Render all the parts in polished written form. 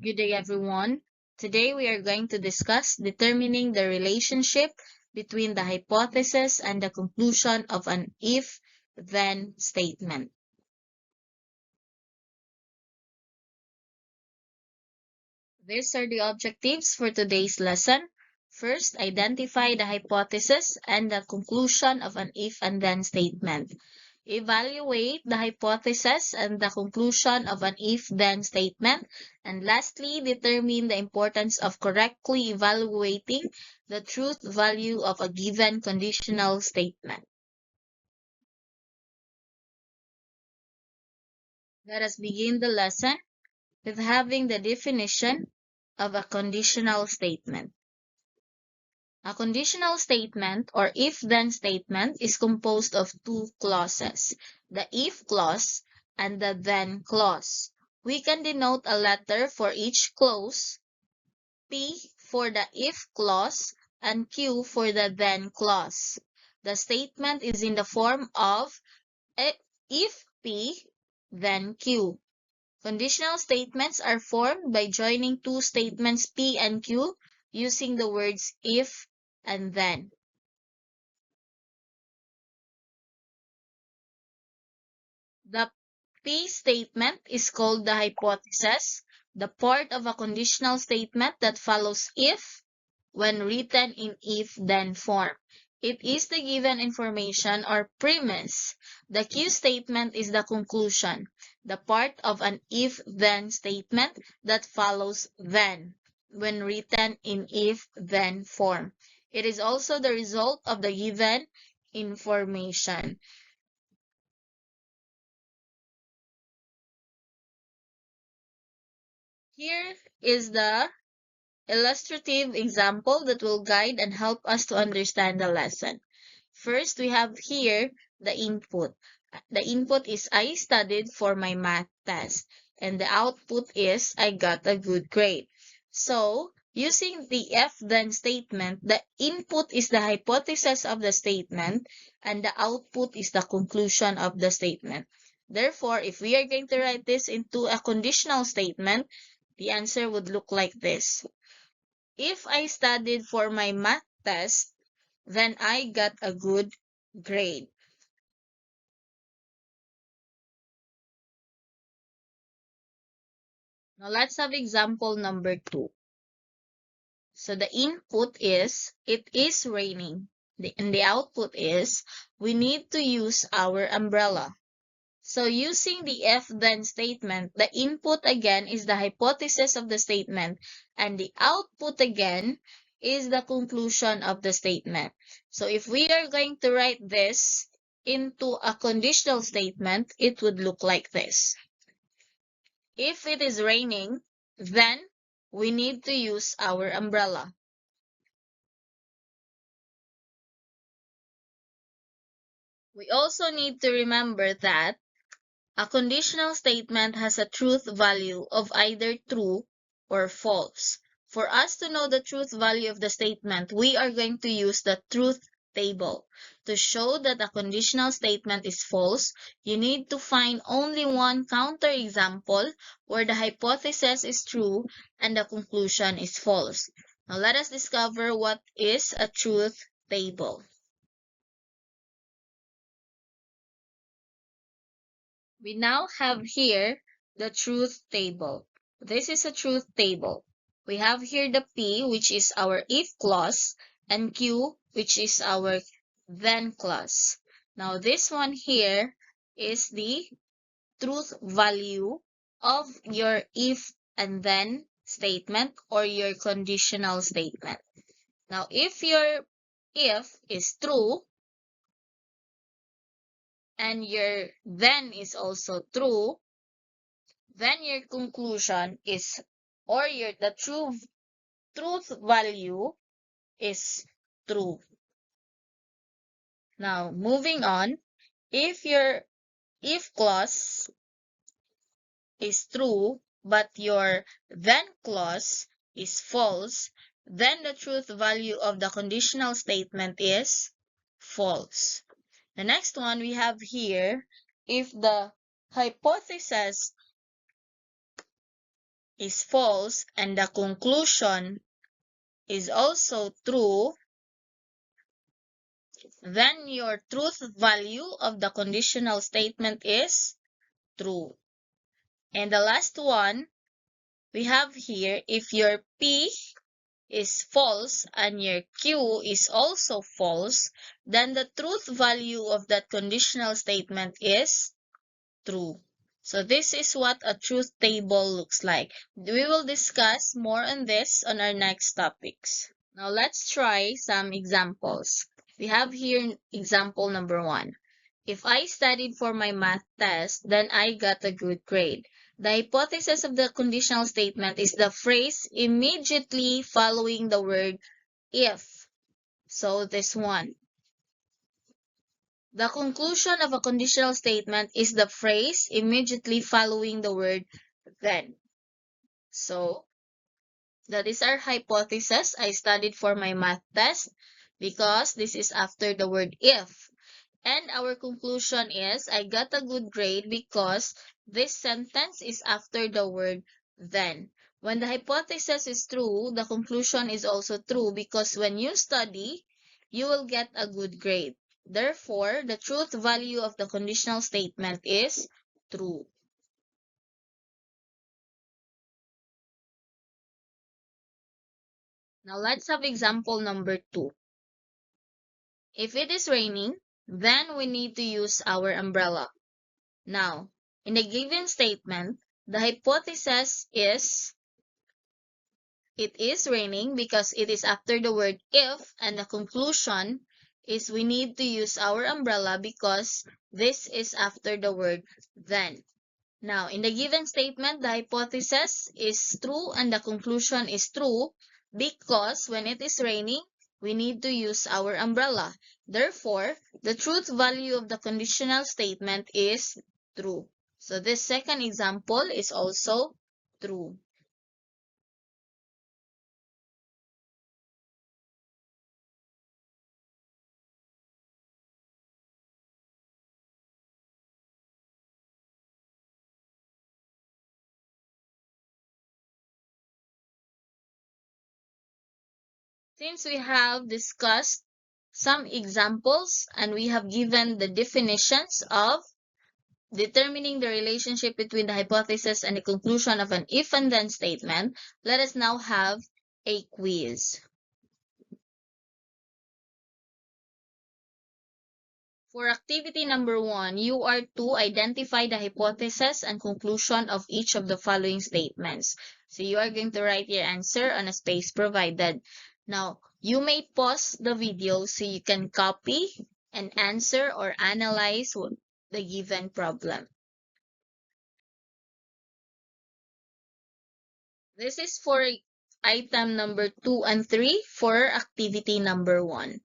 Good day, everyone. Today we are going to discuss determining the relationship between the hypothesis and the conclusion of an if-then statement. These are the objectives for today's lesson. First, identify the hypothesis and the conclusion of an if and then statement. Evaluate the hypothesis and the conclusion of an if-then statement. And lastly, determine the importance of correctly evaluating the truth value of a given conditional statement. Let us begin the lesson with having the definition of a conditional statement. A conditional statement or if-then statement is composed of two clauses, the if clause and the then clause. We can denote a letter for each clause, P for the if clause and Q for the then clause. The statement is in the form of if P, then Q. Conditional statements are formed by joining two statements P and Q using the words if and then. The P statement is called the hypothesis, the part of a conditional statement that follows if when written in if-then form. It is the given information or premise. The Q statement is the conclusion, the part of an if-then statement that follows then when written in if-then form. It is also the result of the given information. Here is the illustrative example that will guide and help us to understand the lesson. First, we have here the input. The input is I studied for my math test, and the output is I got a good grade. So, using the if-then statement, the input is the hypothesis of the statement, and the output is the conclusion of the statement. Therefore, if we are going to write this into a conditional statement, the answer would look like this. If I studied for my math test, then I got a good grade. Now let's have example number 2. So the input is, it is raining. And the output is, we need to use our umbrella. So using the if-then statement, the input again is the hypothesis of the statement, and the output again is the conclusion of the statement. So if we are going to write this into a conditional statement, it would look like this. If it is raining, then we need to use our umbrella. We also need to remember that a conditional statement has a truth value of either true or false. For us to know the truth value of the statement, we are going to use the truth table. To show that a conditional statement is false, you need to find only one counterexample where the hypothesis is true and the conclusion is false. Now let us discover what is a truth table. We now have here the truth table. This is a truth table. We have here the P, which is our if clause, and Q, which is our then clause. Now this one here is the truth value of your if and then statement or your conditional statement. Now if your if is true, and your then is also true, then your conclusion is, or the truth value is true. Now, moving on, if your if clause is true, but your then clause is false, then the truth value of the conditional statement is false. The next one we have here, if the hypothesis is false and the conclusion is also true, then your truth value of the conditional statement is true. And the last one we have here, if your P is false and your Q is also false, then the truth value of that conditional statement is true. So this is what a truth table looks like. We will discuss more on this on our next topics. Now let's try some examples. We have here example number 1. If I studied for my math test, then I got a good grade. The hypothesis of the conditional statement is the phrase immediately following the word if. So this one. The conclusion of a conditional statement is the phrase immediately following the word then. So that is our hypothesis. I studied for my math test because this is after the word if. And our conclusion is I got a good grade because this sentence is after the word then. When the hypothesis is true, the conclusion is also true because when you study, you will get a good grade. Therefore, the truth value of the conditional statement is true. Now let's have example number 2. If it is raining, then we need to use our umbrella. Now, in a given statement, the hypothesis is it is raining because it is after the word if, and the conclusion is we need to use our umbrella because this is after the word then. Now, in the given statement, the hypothesis is true and the conclusion is true because when it is raining, we need to use our umbrella. Therefore, the truth value of the conditional statement is true. So this second example is also true. Since we have discussed some examples and we have given the definitions of determining the relationship between the hypothesis and the conclusion of an if and then statement, let us now have a quiz. For activity number 1, you are to identify the hypothesis and conclusion of each of the following statements. So you are going to write your answer on a space provided. Now, you may pause the video so you can copy and answer or analyze the given problem. This is for item number 2 and 3 for activity number 1.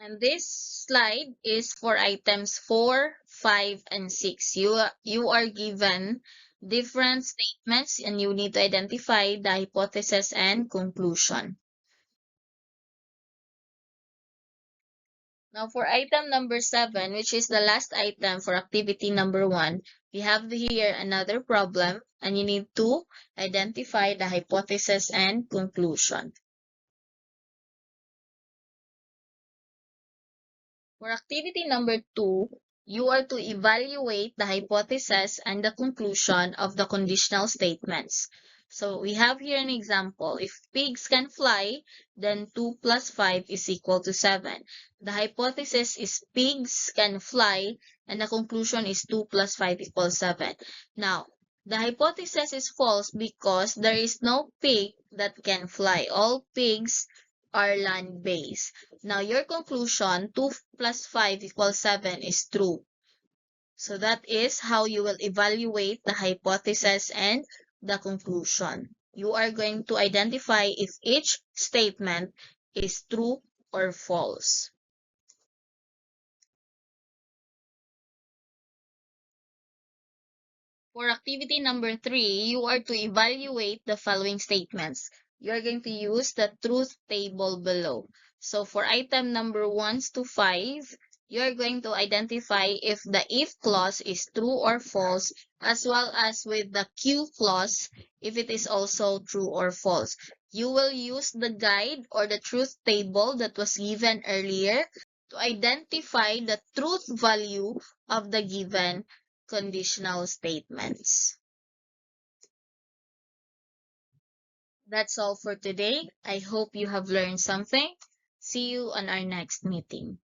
And this slide is for items 4, 5, and 6. You are given different statements and you need to identify the hypothesis and conclusion. Now for item number 7, which is the last item for activity number 1, we have here another problem and you need to identify the hypothesis and conclusion. For activity number 2, you are to evaluate the hypothesis and the conclusion of the conditional statements. So we have here an example. If pigs can fly, then 2 plus 5 is equal to 7. The hypothesis is pigs can fly, and the conclusion is 2 plus 5 equals 7. Now, the hypothesis is false because there is no pig that can fly. All pigs are land-based. Now, your conclusion, 2 plus 5 equals 7 is true. So that is how you will evaluate the hypothesis and the conclusion. You are going to identify if each statement is true or false. For activity number 3, you are to evaluate the following statements. You are going to use the truth table below. So for item number 1 to 5, you're going to identify if the if clause is true or false, as well as with the Q clause, if it is also true or false. You will use the guide or the truth table that was given earlier to identify the truth value of the given conditional statements. That's all for today. I hope you have learned something. See you on our next meeting.